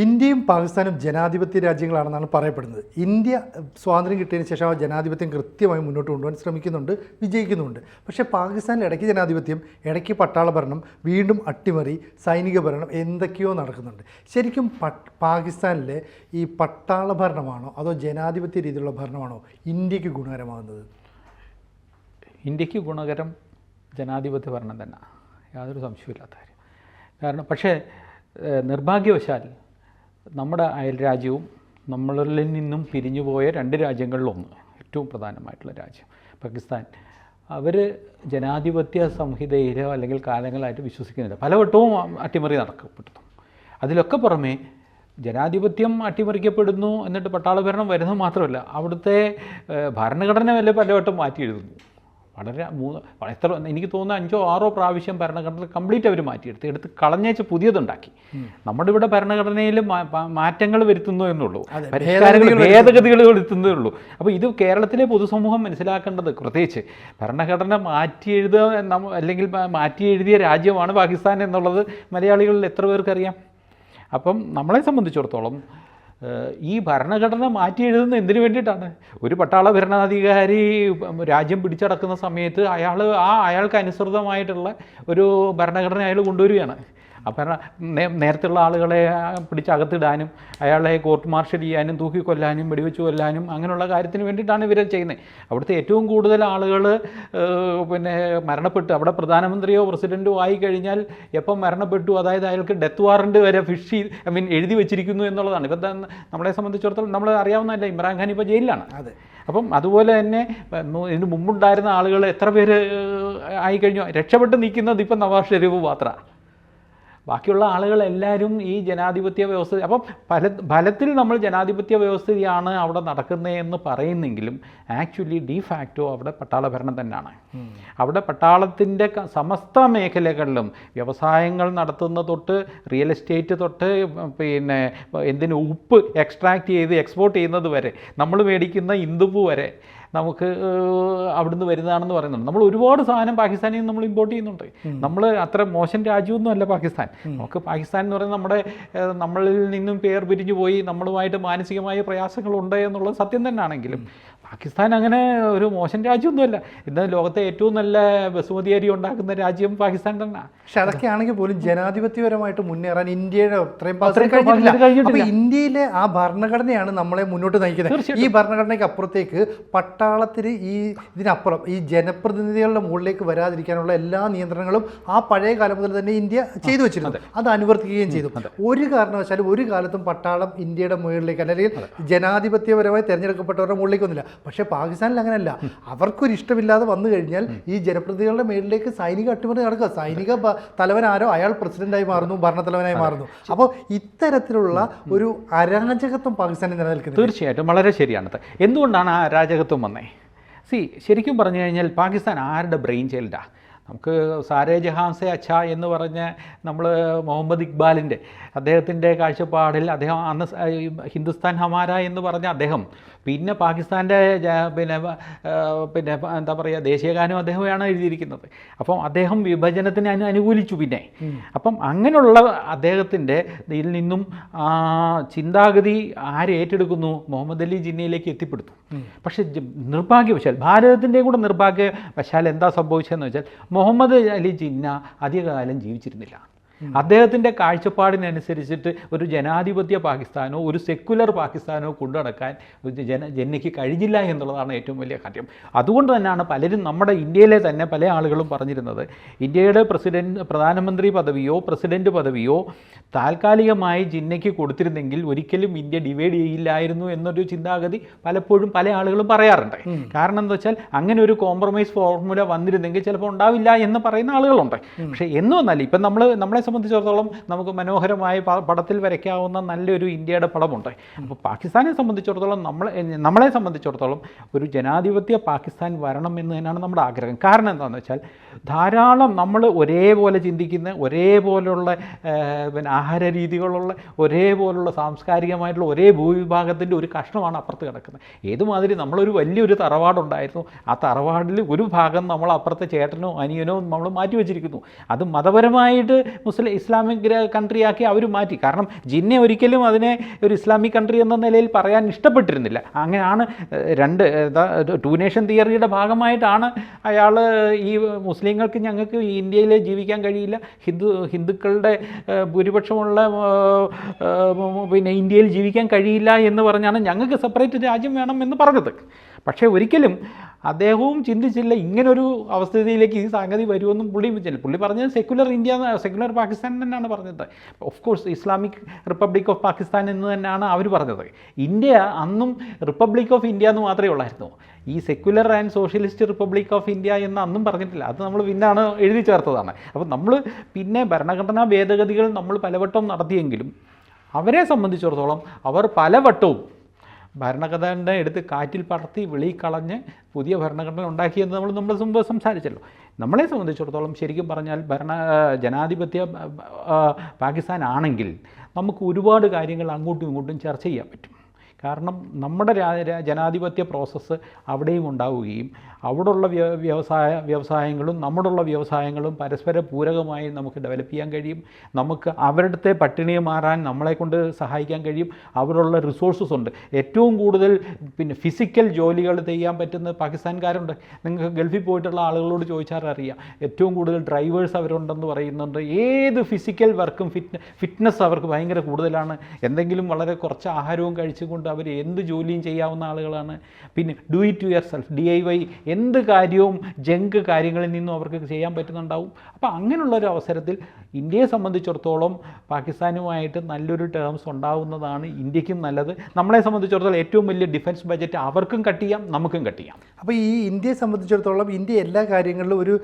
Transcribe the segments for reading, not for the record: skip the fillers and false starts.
ഇന്ത്യയും പാകിസ്ഥാനും ജനാധിപത്യ രാജ്യങ്ങളാണെന്നാണ് പറയപ്പെടുന്നത്. ഇന്ത്യ സ്വാതന്ത്ര്യം കിട്ടിയതിന് ശേഷം ആ ജനാധിപത്യം കൃത്യമായി മുന്നോട്ട് കൊണ്ടുപോകാൻ ശ്രമിക്കുന്നുണ്ട്, വിജയിക്കുന്നുണ്ട്. പക്ഷേ പാകിസ്ഥാനിൽ ഇടയ്ക്ക് ജനാധിപത്യം, ഇടയ്ക്ക് പട്ടാള ഭരണം, വീണ്ടും അട്ടിമറി, സൈനിക ഭരണം, എന്തൊക്കെയോ നടക്കുന്നുണ്ട്. ശരിക്കും പാകിസ്ഥാനിലെ ഈ പട്ടാള ഭരണമാണോ അതോ ജനാധിപത്യ രീതിയിലുള്ള ഭരണമാണോ ഇന്ത്യക്ക് ഗുണകരമാകുന്നത്? ഇന്ത്യക്ക് ഗുണകരം ജനാധിപത്യ ഭരണം തന്നെ, യാതൊരു സംശയമില്ലാത്ത കാര്യം. കാരണം പക്ഷേ നിർഭാഗ്യവശാൽ നമ്മുടെ അയൽരാജ്യവും നമ്മളിൽ നിന്നും പിരിഞ്ഞുപോയ രണ്ട് രാജ്യങ്ങളിലൊന്ന്, ഏറ്റവും പ്രധാനമായിട്ടുള്ള രാജ്യം പാകിസ്ഥാൻ, അവർ ജനാധിപത്യ സംഹിതയിലോ അല്ലെങ്കിൽ കാലങ്ങളായിട്ട് വിശ്വസിക്കുന്നില്ല. പലവട്ടവും അട്ടിമറി നടക്കപ്പെടുന്നു. അതിലൊക്കെ പുറമേ ജനാധിപത്യം അട്ടിമറിക്കപ്പെടുന്നു, എന്നിട്ട് പട്ടാള ഭരണം വരുന്നത് മാത്രമല്ല, അവിടുത്തെ ഭരണഘടന വല്ല പലവട്ടം മാറ്റി എഴുതുന്നു. വളരെ എത്ര എനിക്ക് തോന്നുന്നു 5 or 6 പ്രാവശ്യം ഭരണഘടന കംപ്ലീറ്റ് അവർ എടുത്ത് കളഞ്ഞേച്ച് പുതിയതുണ്ടാക്കി. നമ്മുടെ ഇവിടെ ഭരണഘടനയിൽ മാറ്റങ്ങൾ വരുത്തുന്നു എന്നുള്ളൂ, ഭേദഗതികൾ വരുത്തുന്നതേ ഉള്ളൂ. അപ്പോൾ ഇത് കേരളത്തിലെ പൊതുസമൂഹം മനസ്സിലാക്കേണ്ടത്, പ്രത്യേകിച്ച് ഭരണഘടന മാറ്റി എഴുതുക അല്ലെങ്കിൽ മാറ്റി എഴുതിയ രാജ്യമാണ് പാകിസ്ഥാൻ എന്നുള്ളത് മലയാളികളിൽ എത്ര പേർക്കറിയാം? അപ്പം നമ്മളെ സംബന്ധിച്ചിടത്തോളം ഈ ഭരണഘടന മാറ്റി എഴുതുന്നത് എന്തിനു വേണ്ടിയിട്ടാണ്? ഒരു പട്ടാള ഭരണാധികാരി രാജ്യം പിടിച്ചടക്കുന്ന സമയത്ത് അയാൾക്ക് അനുസൃതമായിട്ടുള്ള ഒരു ഭരണഘടന അയാൾ കൊണ്ടുവരികയാണ്. അപ്പം നേരത്തുള്ള ആളുകളെ പിടിച്ചകത്തിടാനും അയാളെ കോർട്ട് മാർഷൽ ചെയ്യാനും തൂക്കിക്കൊല്ലാനും വെടിവെച്ച് കൊല്ലാനും അങ്ങനെയുള്ള കാര്യത്തിന് വേണ്ടിയിട്ടാണ് ഇവർ ചെയ്യുന്നത്. അവിടുത്തെ ഏറ്റവും കൂടുതൽ ആളുകൾ മരണപ്പെട്ടു, അവിടെ പ്രധാനമന്ത്രിയോ പ്രസിഡൻറ്റോ ആയിക്കഴിഞ്ഞാൽ എപ്പം മരണപ്പെട്ടു, അതായത് അയാൾക്ക് ഡെത്ത് വാറണ്ട് വരെ എഴുതി വെച്ചിരിക്കുന്നു എന്നുള്ളതാണ്. ഇപ്പം നമ്മളെ സംബന്ധിച്ചിടത്തോളം നമ്മൾ അറിയാവുന്നതല്ല, ഇമ്രാൻഖാൻ ഇപ്പോൾ ജയിലിലാണ്. അപ്പം അതുപോലെ തന്നെ ഇതിന് മുമ്പുണ്ടായിരുന്ന ആളുകൾ എത്ര പേര് ആയിക്കഴിഞ്ഞു, രക്ഷപ്പെട്ട് നിൽക്കുന്നത് ഇപ്പം നവാസ് ഷെരീഫ് മാത്രമാണ്. ബാക്കിയുള്ള ആളുകളെല്ലാവരും ഈ ജനാധിപത്യ വ്യവസ്ഥ, അപ്പം ഫലത്തിൽ നമ്മൾ ജനാധിപത്യ വ്യവസ്ഥയാണ് അവിടെ നടക്കുന്നതെന്ന് പറയുന്നെങ്കിലും ആക്ച്വലി ഫാക്ടോ അവിടെ പട്ടാള ഭരണം തന്നെയാണ്. അവിടെ പട്ടാളത്തിൻ്റെ സമസ്ത മേഖലകളിലും വ്യവസായങ്ങൾ നടത്തുന്ന തൊട്ട് റിയൽ എസ്റ്റേറ്റ് തൊട്ട് ഉപ്പ് എക്സ്ട്രാക്ട് ചെയ്ത് എക്സ്പോർട്ട് ചെയ്യുന്നത് വരെ, നമ്മൾ മേടിക്കുന്ന ഇന്ദുപ്പ് വരെ നമുക്ക് അവിടുന്ന് വരുന്നതാണെന്ന് പറയുന്നുണ്ട്. നമ്മൾ ഒരുപാട് സാധനം പാകിസ്ഥാനിൽ നിന്ന് നമ്മൾ ഇമ്പോർട്ട് ചെയ്യുന്നുണ്ട്. നമ്മൾ അത്ര മോശം രാജ്യമൊന്നും അല്ല പാകിസ്ഥാൻ. നമുക്ക് പാകിസ്ഥാൻ എന്ന് പറയുന്നത് നമ്മളിൽ നിന്നും പേർ പിരിഞ്ഞു പോയി നമ്മളുമായിട്ട് മാനസികമായ പ്രയാസങ്ങളുണ്ട് എന്നുള്ളത് സത്യം തന്നെയാണെങ്കിലും പാകിസ്ഥാൻ അങ്ങനെ ഒരു മോശം രാജ്യമൊന്നുമല്ല. ഇന്ന് ലോകത്തെ ഏറ്റവും നല്ല ബസുമതി അരി ഉണ്ടാക്കുന്ന രാജ്യം പാകിസ്ഥാൻ തന്നെയാണ്. പക്ഷെ അതൊക്കെ ആണെങ്കിൽ പോലും ജനാധിപത്യപരമായിട്ട് മുന്നേറാൻ ഇന്ത്യയുടെ കഴിഞ്ഞിട്ടില്ല. ഇന്ത്യയിലെ ആ ഭരണഘടനയാണ് നമ്മളെ മുന്നോട്ട് നയിക്കുന്നത്. ഈ ഭരണഘടനയ്ക്ക് അപ്പുറത്തേക്ക് പട്ടാളത്തിന് ഇതിനപ്പുറം ഈ ജനപ്രതിനിധികളുടെ മുകളിലേക്ക് വരാതിരിക്കാനുള്ള എല്ലാ നിയന്ത്രണങ്ങളും ആ പഴയ കാലം മുതൽ തന്നെ ഇന്ത്യ ചെയ്തു വെച്ചിരുന്നത്. അത് അനുവർത്തിക്കുകയും ചെയ്തു. ഒരു കാരണവശാലും ഒരു കാലത്തും പട്ടാളം ഇന്ത്യയുടെ മുകളിലേക്ക് അല്ലെങ്കിൽ ജനാധിപത്യപരമായി തിരഞ്ഞെടുക്കപ്പെട്ടവരുടെ മുകളിലേക്ക് വന്നില്ല. പക്ഷേ പാകിസ്ഥാനിൽ അങ്ങനെയല്ല. അവർക്കൊരു ഇഷ്ടമില്ലാതെ വന്നു കഴിഞ്ഞാൽ ഈ ജനപ്രതിനിധികളുടെ മേളിലേക്ക് സൈനിക അട്ടിമറി നടക്കുക. സൈനിക തലവനാരോ അയാൾ പ്രസിഡന്റായി മാറുന്നു, ഭരണത്തലവനായി മാറുന്നു. അപ്പോൾ ഇത്തരത്തിലുള്ള ഒരു അരാജകത്വം പാകിസ്ഥാനിൽ നിലനിൽക്കുന്നത് തീർച്ചയായിട്ടും വളരെ ശരിയാണത്. എന്തുകൊണ്ടാണ് ആ അരാജകത്വം വന്നേ? ശരിക്കും പറഞ്ഞു കഴിഞ്ഞാൽ പാകിസ്ഥാൻ ആരുടെ ബ്രെയിൻ ചൈൽഡാണ്? നമുക്ക് സാരേ ജഹാൻ സെ അച്ഛ എന്ന് പറഞ്ഞ നമ്മൾ മുഹമ്മദ് ഇക്ബാലിൻ്റെ അദ്ദേഹത്തിൻ്റെ കാഴ്ചപ്പാടിൽ അദ്ദേഹം അന്ന് ഹിന്ദുസ്ഥാൻ ഹമാര എന്ന് പറഞ്ഞ അദ്ദേഹം പിന്നെ പാകിസ്ഥാൻ്റെ എന്താ പറയുക ദേശീയഗാനം അദ്ദേഹമാണ് എഴുതിയിരിക്കുന്നത്. അപ്പം അദ്ദേഹം വിഭജനത്തിന് അനുകൂലിച്ചു. അപ്പം അങ്ങനെയുള്ള അദ്ദേഹത്തിൻ്റെ ഇതിൽ നിന്നും ചിന്താഗതി ആര് ഏറ്റെടുക്കുന്നു? മുഹമ്മദ് അലി ജിന്നയിലേക്ക് എത്തിപ്പെടുന്നു. പക്ഷേ നിർഭാഗ്യവശാൽ, ഭാരതത്തിൻ്റെയും കൂടെ നിർഭാഗ്യവശാൽ എന്താ സംഭവിച്ചതെന്ന് വെച്ചാൽ മുഹമ്മദ് അലി ജിന്ന അധികകാലം ജീവിച്ചിരുന്നില്ല. അദ്ദേഹത്തിൻ്റെ കാഴ്ചപ്പാടിനനുസരിച്ചിട്ട് ഒരു ജനാധിപത്യ പാകിസ്ഥാനോ ഒരു സെക്കുലർ പാകിസ്ഥാനോ കൊണ്ടുനടക്കാൻ ജന്നയ്ക്ക് കഴിഞ്ഞില്ല എന്നുള്ളതാണ് ഏറ്റവും വലിയ കാര്യം. അതുകൊണ്ട് തന്നെയാണ് പലരും നമ്മുടെ ഇന്ത്യയിലെ തന്നെ പല ആളുകളും പറഞ്ഞിരുന്നത് ഇന്ത്യയുടെ പ്രധാനമന്ത്രി പദവിയോ പ്രസിഡൻറ്റ് പദവിയോ താൽക്കാലികമായി ജിന്നയ്ക്ക് കൊടുത്തിരുന്നെങ്കിൽ ഒരിക്കലും ഇന്ത്യ ഡിവൈഡ് ചെയ്യില്ലായിരുന്നു എന്നൊരു ചിന്താഗതി പലപ്പോഴും പല ആളുകളും പറയാറുണ്ട്. കാരണം എന്താ വെച്ചാൽ അങ്ങനെ ഒരു കോംപ്രമൈസ് ഫോർമുല വന്നിരുന്നെങ്കിൽ ചിലപ്പോൾ ഉണ്ടാവില്ല എന്ന് പറയുന്ന ആളുകളുണ്ട്. പക്ഷേ എന്ന് വന്നാൽ ഇപ്പം നമ്മളെ സംബന്ധിച്ചിടത്തോളം നമുക്ക് മനോഹരമായ പടത്തിൽ വരയ്ക്കാവുന്ന നല്ലൊരു ഇന്ത്യയുടെ പടമുണ്ട്. അപ്പോൾ പാകിസ്ഥാനെ സംബന്ധിച്ചിടത്തോളം നമ്മളെ സംബന്ധിച്ചിടത്തോളം ഒരു ജനാധിപത്യ പാകിസ്ഥാൻ വരണം എന്ന് തന്നെയാണ് നമ്മുടെ ആഗ്രഹം. കാരണം എന്താണെന്ന് വെച്ചാൽ ധാരാളം നമ്മൾ ഒരേപോലെ ചിന്തിക്കുന്ന, ഒരേപോലുള്ള ആഹാര രീതികളുള്ള, ഒരേപോലുള്ള സാംസ്കാരികമായിട്ടുള്ള ഒരേ ഭൂവിഭാഗത്തിൻ്റെ ഒരു കഷ്ണമാണ് അപ്പുറത്ത് കിടക്കുന്നത്. ഏതുമാതിരി നമ്മളൊരു വലിയൊരു തറവാടുണ്ടായിരുന്നു, ആ തറവാടിൽ ഒരു ഭാഗം നമ്മൾ അപ്പുറത്തെ ചേട്ടനോ അനിയനോ നമ്മൾ മാറ്റി വെച്ചിരിക്കുന്നു. അത് മതപരമായിട്ട് ഇസ്ലാമിക് കൺട്രിയാക്കി അവർ മാറ്റി. കാരണം ജിന്നെ ഒരിക്കലും അതിനെ ഒരു ഇസ്ലാമിക് കൺട്രി എന്ന നിലയിൽ പറയാൻ ഇഷ്ടപ്പെട്ടിരുന്നില്ല. അങ്ങനെയാണ് ടു നേഷൻ തിയറിയുടെ ഭാഗമായിട്ടാണ് അയാൾ ഈ മുസ്ലിങ്ങൾക്ക് ഞങ്ങൾക്ക് ഇന്ത്യയിൽ ജീവിക്കാൻ കഴിയില്ല, ഹിന്ദുക്കളുടെ ഭൂരിപക്ഷമുള്ള പിന്നെ ഇന്ത്യയിൽ ജീവിക്കാൻ കഴിയില്ല എന്ന് പറഞ്ഞാണ് ഞങ്ങൾക്ക് സെപ്പറേറ്റ് രാജ്യം വേണം എന്ന് പറഞ്ഞത്. പക്ഷേ ഒരിക്കലും അദ്ദേഹവും ചിന്തിച്ചില്ല ഇങ്ങനൊരു അവസ്ഥയിലേക്ക് ഈ സംഗതി വരുമെന്നും പുള്ളി വിചാരിച്ചില്ല. പുള്ളി പറഞ്ഞത് സെക്യുലർ പാകിസ്ഥാൻ തന്നെയാണ് പറഞ്ഞത്. Of course Islamic republic of Pakistan എന്ന് തന്നെയാണ് അവർ പറഞ്ഞത്. ഇന്ത്യ അന്നും റിപ്പബ്ലിക് ഓഫ് ഇന്ത്യ എന്ന് മാത്രമേ ഉള്ളായിരുന്നു. ഈ secular and socialist republic of India എന്ന് അന്നും പറഞ്ഞിട്ടില്ല. അത് നമ്മൾ പിന്നാണ് എഴുതി ചേർത്തതാണ്. അപ്പോൾ നമ്മൾ പിന്നെ ഭരണഘടനാ ഭേദഗതികൾ നമ്മൾ പലവട്ടം നടത്തിയെങ്കിലും അവരെ സംബന്ധിച്ചിടത്തോളം അവർ പലവട്ടവും ഭരണഘടന എടുത്ത് കാറ്റിൽ പറത്തി വെളിക്കളഞ്ഞ് പുതിയ ഭരണഘടന ഉണ്ടാക്കിയെന്ന് നമ്മൾ മുമ്പ് സംസാരിച്ചല്ലോ. നമ്മളെ സംബന്ധിച്ചിടത്തോളം ശരിക്കും പറഞ്ഞാൽ ജനാധിപത്യ പാകിസ്ഥാൻ ആണെങ്കിൽ നമുക്ക് ഒരുപാട് കാര്യങ്ങൾ അങ്ങോട്ടും ഇങ്ങോട്ടും ചർച്ച ചെയ്യാൻ പറ്റും. കാരണം നമ്മുടെ ജനാധിപത്യ പ്രോസസ്സ് അവിടെയും ഉണ്ടാവുകയും അവിടെയുള്ള വ്യവസായങ്ങളും നമ്മുടെയുള്ള വ്യവസായങ്ങളും പരസ്പര പൂരകമായി നമുക്ക് ഡെവലപ്പ് ചെയ്യാൻ കഴിയും. നമുക്ക് അവരുടെ പട്ടിണിയെ മാറാൻ നമ്മളെക്കൊണ്ട് സഹായിക്കാൻ കഴിയും. അവിടെയുള്ള റിസോഴ്സസ് ഉണ്ട്. ഏറ്റവും കൂടുതൽ പിന്നെ ഫിസിക്കൽ ജോലികൾ ചെയ്യാൻ പറ്റുന്ന പാകിസ്ഥാൻകാരുണ്ട്. നിങ്ങൾക്ക് ഗൾഫിൽ പോയിട്ടുള്ള ആളുകളോട് ചോദിച്ചാൽ അറിയാം, ഏറ്റവും കൂടുതൽ ഡ്രൈവേഴ്സ് അവരുണ്ടെന്ന് പറയുന്നുണ്ട്. ഏത് ഫിസിക്കൽ വർക്കും ഫിറ്റ്നസ് അവർക്ക് ഭയങ്കര കൂടുതലാണ്. എന്തെങ്കിലും വളരെ കുറച്ച് ആഹാരവും കഴിച്ചുകൊണ്ട് അവർ എന്ത് ജോലിയും ചെയ്യാവുന്ന ആളുകളാണ്. പിന്നെ do it to yourself, DIY, എന്ത് കാര്യവും ജങ്ക് കാര്യങ്ങളിൽ നിന്നും അവർക്ക് ചെയ്യാൻ പറ്റുന്നുണ്ടാവും. അപ്പോൾ അങ്ങനെയുള്ളൊരു അവസരത്തിൽ ഇന്ത്യയെ സംബന്ധിച്ചിടത്തോളം പാകിസ്ഥാനുമായിട്ട് നല്ലൊരു ടേംസ് ഉണ്ടാവുന്നതാണ് ഇന്ത്യക്കും നല്ലത്. നമ്മളെ സംബന്ധിച്ചിടത്തോളം ഏറ്റവും വലിയ ഡിഫൻസ് ബഡ്ജറ്റ് അവർക്കും കട്ട് ചെയ്യാം, നമുക്കും കട്ട് ചെയ്യാം. അപ്പോൾ ഈ ഇന്ത്യയെ സംബന്ധിച്ചിടത്തോളം ഇന്ത്യ എല്ലാ കാര്യങ്ങളിലും ഒരു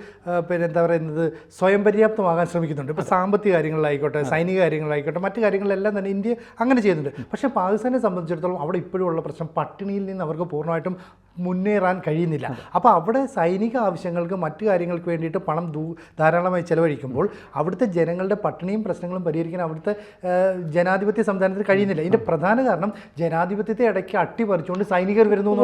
പിന്നെ എന്താ പറയുന്നത് സ്വയം പര്യാപ്തമാകാൻ ശ്രമിക്കുന്നുണ്ട്. ഇപ്പോൾ സാമ്പത്തിക കാര്യങ്ങളിലായിക്കോട്ടെ, സൈനിക കാര്യങ്ങളിലായിക്കോട്ടെ, മറ്റു കാര്യങ്ങളിലെല്ലാം തന്നെ ഇന്ത്യ അങ്ങനെ ചെയ്യുന്നുണ്ട്. പക്ഷേ പാകിസ്ഥാനെ സംബന്ധിച്ചിടത്തോളം അവിടെ ഇപ്പോഴും ഉള്ള പ്രശ്നം പട്ടിണിയിൽ നിന്ന് അവർക്ക് പൂർണ്ണമായിട്ടും മുന്നേറാൻ കഴിയുന്നില്ല. അപ്പോൾ അവിടെ സൈനിക ആവശ്യങ്ങൾക്ക് മറ്റു കാര്യങ്ങൾക്ക് വേണ്ടിയിട്ട് പണം ധാരാളമായി ചെലവഴിക്കുമ്പോൾ അവിടുത്തെ ജനങ്ങളുടെ പട്ടിണിയും പ്രശ്നങ്ങളും പരിഹരിക്കാൻ അവിടുത്തെ ജനാധിപത്യ സംവിധാനത്തിന് കഴിയുന്നില്ല. ഇതിൻ്റെ പ്രധാന കാരണം ജനാധിപത്യത്തെ ഇടയ്ക്ക് അട്ടിപ്പറിച്ചുകൊണ്ട് സൈനികർ വരുന്നു.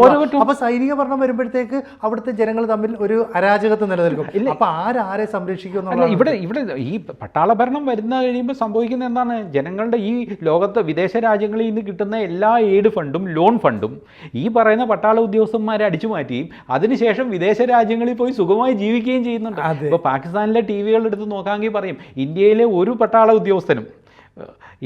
അപ്പോൾ സൈനിക ഭരണം വരുമ്പോഴത്തേക്ക് അവിടുത്തെ ജനങ്ങൾ തമ്മിൽ ഒരു അരാജകത്വം നിലനിൽക്കും. അപ്പോൾ ആരെ സംരക്ഷിക്കും എന്നുള്ളത് ഇവിടെ ഈ പട്ടാള ഭരണം വരുന്ന കഴിയുമ്പോൾ സംഭവിക്കുന്ന എന്താണ്? ജനങ്ങളുടെ ഈ ലോകത്ത് വിദേശ രാജ്യങ്ങളിൽ നിന്ന് കിട്ടുന്ന എല്ലാ എയ്ഡ് ഫണ്ടും ലോൺ ഫണ്ടും ഈ പറയുന്ന പട്ടാള ഉദ്യോഗസ്ഥന്മാരെ അടിച്ചു മാറ്റുകയും അതിനുശേഷം വിദേശ രാജ്യങ്ങളിൽ പോയി സുഖമായി ജീവിക്കുകയും ചെയ്യുന്നുണ്ട്. ഇപ്പോൾ പാകിസ്ഥാനിലെ TV-കൾ എടുത്ത് നോക്കാമെങ്കിൽ പറയും ഇന്ത്യയിലെ ഒരു പട്ടാള ഉദ്യോഗസ്ഥനും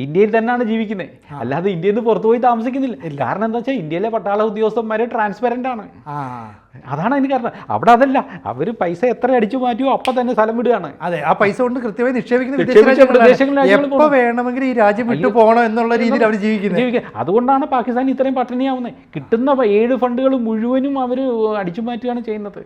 ഇന്ത്യയിൽ തന്നെയാണ് ജീവിക്കുന്നത്, അല്ലാതെ ഇന്ത്യയിൽ നിന്ന് പുറത്തു പോയി താമസിക്കുന്നില്ല. കാരണം എന്താ വെച്ചാൽ ഇന്ത്യയിലെ പട്ടാള ഉദ്യോഗസ്ഥന്മാർ ട്രാൻസ്പെറൻ്റ് ആണ്. അതാണ് അതിന് കാരണം. അവിടെ അതല്ല, അവർ പൈസ എത്ര അടിച്ചു മാറ്റിയോ അപ്പം തന്നെ സ്ഥലം വിടുകയാണ്. അതെ, ആ പൈസ കൊണ്ട് കൃത്യമായി നിക്ഷേപിക്കുന്ന എപ്പോൾ വേണമെങ്കിൽ ഈ രാജ്യം വിട്ടു പോകണം എന്നുള്ള രീതിയിൽ അവർ ജീവിക്കുന്നത്. അതുകൊണ്ടാണ് പാകിസ്ഥാൻ ഇത്രയും പട്ടിണിയാവുന്നത്. കിട്ടുന്ന 7 ഫണ്ടുകൾ മുഴുവനും അവർ അടിച്ചു മാറ്റുകയാണ് ചെയ്യുന്നത്.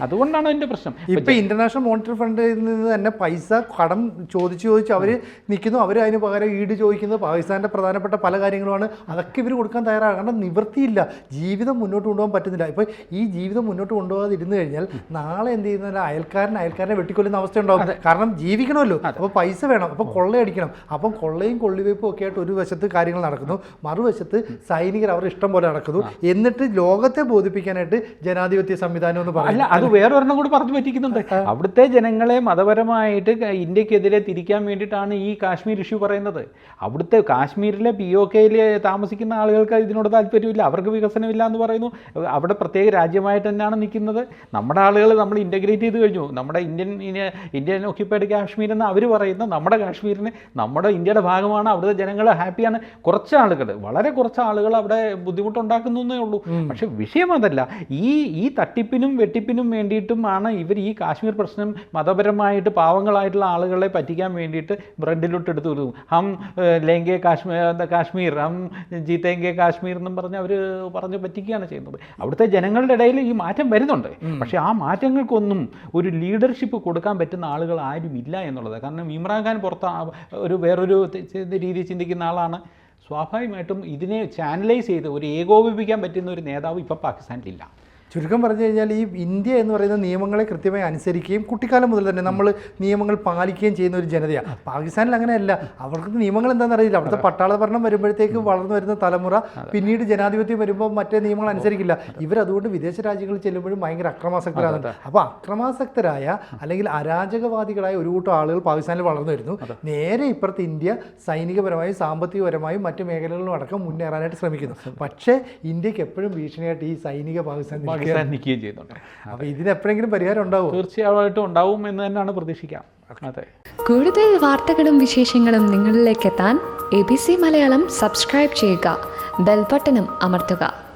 അതുകൊണ്ടാണ് അതിൻ്റെ പ്രശ്നം. ഇപ്പം ഇന്റർനാഷണൽ മോണിറ്ററി ഫണ്ടിൽ നിന്ന് തന്നെ പൈസ കടം ചോദിച്ച് അവർ നിൽക്കുന്നു. അവർ അതിന് പകരം ഈട് ചോദിക്കുന്നത് പാകിസ്ഥാൻ്റെ പ്രധാനപ്പെട്ട പല കാര്യങ്ങളുമാണ്. അതൊക്കെ ഇവർ കൊടുക്കാൻ തയ്യാറാണ്. കാരണം നിവൃത്തിയില്ല, ജീവിതം മുന്നോട്ട് കൊണ്ടുപോകാൻ പറ്റുന്നില്ല. ഇപ്പോൾ ഈ ജീവിതം മുന്നോട്ട് കൊണ്ടുപോകാതിരുന്നു കഴിഞ്ഞാൽ നാളെ എന്ത് ചെയ്യുന്നില്ല, അയൽക്കാരനെ വെട്ടിക്കൊല്ലുന്ന അവസ്ഥ ഉണ്ടാവും. കാരണം ജീവിക്കണമല്ലോ, അപ്പോൾ പൈസ വേണം, അപ്പോൾ കൊള്ളയടിക്കണം. അപ്പം കൊള്ളയും കൊള്ളിവയ്പും ഒക്കെ ആയിട്ട് ഒരു വശത്ത് കാര്യങ്ങൾ നടക്കുന്നു, മറുവശത്ത് സൈനികർ അവരുടെ ഇഷ്ടം പോലെ നടക്കുന്നു. എന്നിട്ട് ലോകത്തെ ബോധിപ്പിക്കാനായിട്ട് ജനാധിപത്യ സംവിധാനം എന്ന് പറയില്ല. അത് വേറൊരെണ്ണം കൂടി പറഞ്ഞു പറ്റിക്കുന്നുണ്ട്. അവിടുത്തെ ജനങ്ങളെ മതപരമായിട്ട് ഇന്ത്യക്കെതിരെ തിരിക്കാൻ വേണ്ടിയിട്ടാണ് ഈ കാശ്മീർ ഇഷ്യൂ പറയുന്നത്. അവിടുത്തെ കാശ്മീരിലെ POK-യിൽ താമസിക്കുന്ന ആളുകൾക്ക് ഇതിനോട് താല്പര്യമില്ല, അവർക്ക് വികസനമില്ല എന്ന് പറയുന്നു. അവിടെ പ്രത്യേക രാജ്യമായിട്ട് തന്നെയാണ് നിൽക്കുന്നത്. നമ്മുടെ ആളുകൾ നമ്മൾ ഇൻ്റഗ്രേറ്റ് ചെയ്ത് കഴിഞ്ഞു. നമ്മുടെ ഇന്ത്യൻ ഓക്യുപ്പൈഡ് കാശ്മീർ എന്ന് അവർ പറയുന്ന നമ്മുടെ കാശ്മീരിന് നമ്മുടെ ഇന്ത്യയുടെ ഭാഗമാണ്. അവിടുത്തെ ജനങ്ങൾ ഹാപ്പിയാണ്. കുറച്ച് ആളുകൾ, വളരെ കുറച്ച് ആളുകൾ അവിടെ ബുദ്ധിമുട്ടുണ്ടാക്കുന്നേ ഉള്ളൂ. പക്ഷേ വിഷയം അതല്ല. ഈ തട്ടിപ്പിനും വെട്ടിപ്പിനും വേണ്ടിയിട്ടുമാണ് ഇവർ ഈ കാശ്മീർ പ്രശ്നം മതപരമായിട്ട് പാവങ്ങളായിട്ടുള്ള ആളുകളെ പറ്റിക്കാൻ വേണ്ടിയിട്ട് ബ്രെഡിലോട്ട് എടുത്ത് കൊടുക്കും. ഹം ലേങ്കെ കാശ്മീർ, ഹം ജീത്തേങ്കെ കാശ്മീർ എന്നും പറഞ്ഞ് അവർ പറഞ്ഞ് പറ്റിക്കുകയാണ് ചെയ്യുന്നത്. അവിടുത്തെ ജനങ്ങളുടെ ഇടയിൽ ഈ മാറ്റം വരുന്നുണ്ട്. പക്ഷേ ആ മാറ്റങ്ങൾക്കൊന്നും ഒരു ലീഡർഷിപ്പ് കൊടുക്കാൻ പറ്റുന്ന ആളുകൾ ആരും ഇല്ല എന്നുള്ളത്. കാരണം ഇമ്രാൻഖാൻ വേറൊരു രീതി ചിന്തിക്കുന്ന ആളാണ്. സ്വാഭാവികമായിട്ടും ഇതിനെ ചാനലൈസ് ചെയ്ത് ഒരു ഏകോപിപ്പിക്കാൻ പറ്റുന്ന ഒരു നേതാവ് ഇപ്പോൾ പാകിസ്ഥാനിലില്ല. ചുരുക്കം പറഞ്ഞു കഴിഞ്ഞാൽ ഈ ഇന്ത്യ എന്ന് പറയുന്ന നിയമങ്ങളെ കൃത്യമായി അനുസരിക്കുകയും കുട്ടിക്കാലം മുതൽ തന്നെ നമ്മൾ നിയമങ്ങൾ പാലിക്കുകയും ചെയ്യുന്ന ഒരു ജനതയാണ്. പാകിസ്ഥാനിൽ അങ്ങനെയല്ല. അവർക്ക് നിയമങ്ങൾ എന്താണെന്ന് അറിയില്ല. അവിടുത്തെ പട്ടാള ഭരണം വരുമ്പോഴത്തേക്ക് വളർന്നു വരുന്ന തലമുറ പിന്നീട് ജനാധിപത്യം വരുമ്പോൾ മറ്റേ നിയമങ്ങൾ അനുസരിക്കില്ല. ഇവരതുകൊണ്ട് വിദേശ രാജ്യങ്ങളിൽ ചെല്ലുമ്പോഴും ഭയങ്കര അക്രമാസക്തരാണ്. അപ്പോൾ അക്രമാസക്തരായ അല്ലെങ്കിൽ അരാജകവാദികളായ ഒരു കൂട്ടം ആളുകൾ പാകിസ്ഥാനിൽ വളർന്നു വരുന്നു. നേരെ ഇപ്പുറത്ത് ഇന്ത്യ സൈനികപരമായും സാമ്പത്തികപരമായും മറ്റു മേഖലകളിലും അടക്കം മുന്നേറാനായിട്ട് ശ്രമിക്കുന്നു. പക്ഷേ ഇന്ത്യക്ക് എപ്പോഴും ഭീഷണിയായിട്ട് ഈ സൈനിക പാകിസ്ഥാൻ നിൽക്കുകയും ചെയ്യുന്നുണ്ട്. അപ്പോൾ ഇതിനെപ്പോഴെങ്കിലും പരിഹാരം ഉണ്ടാവും? തീർച്ചയായിട്ടും ഉണ്ടാവും എന്ന് തന്നെയാണ് പ്രതീക്ഷിക്കാം. അതെ. കൂടുതൽ വാർത്തകളും വിശേഷങ്ങളും നിങ്ങളിലേക്ക് എത്താൻ ABC മലയാളം സബ്സ്ക്രൈബ് ചെയ്യുക, ബെൽ ബട്ടണും അമർത്തുക.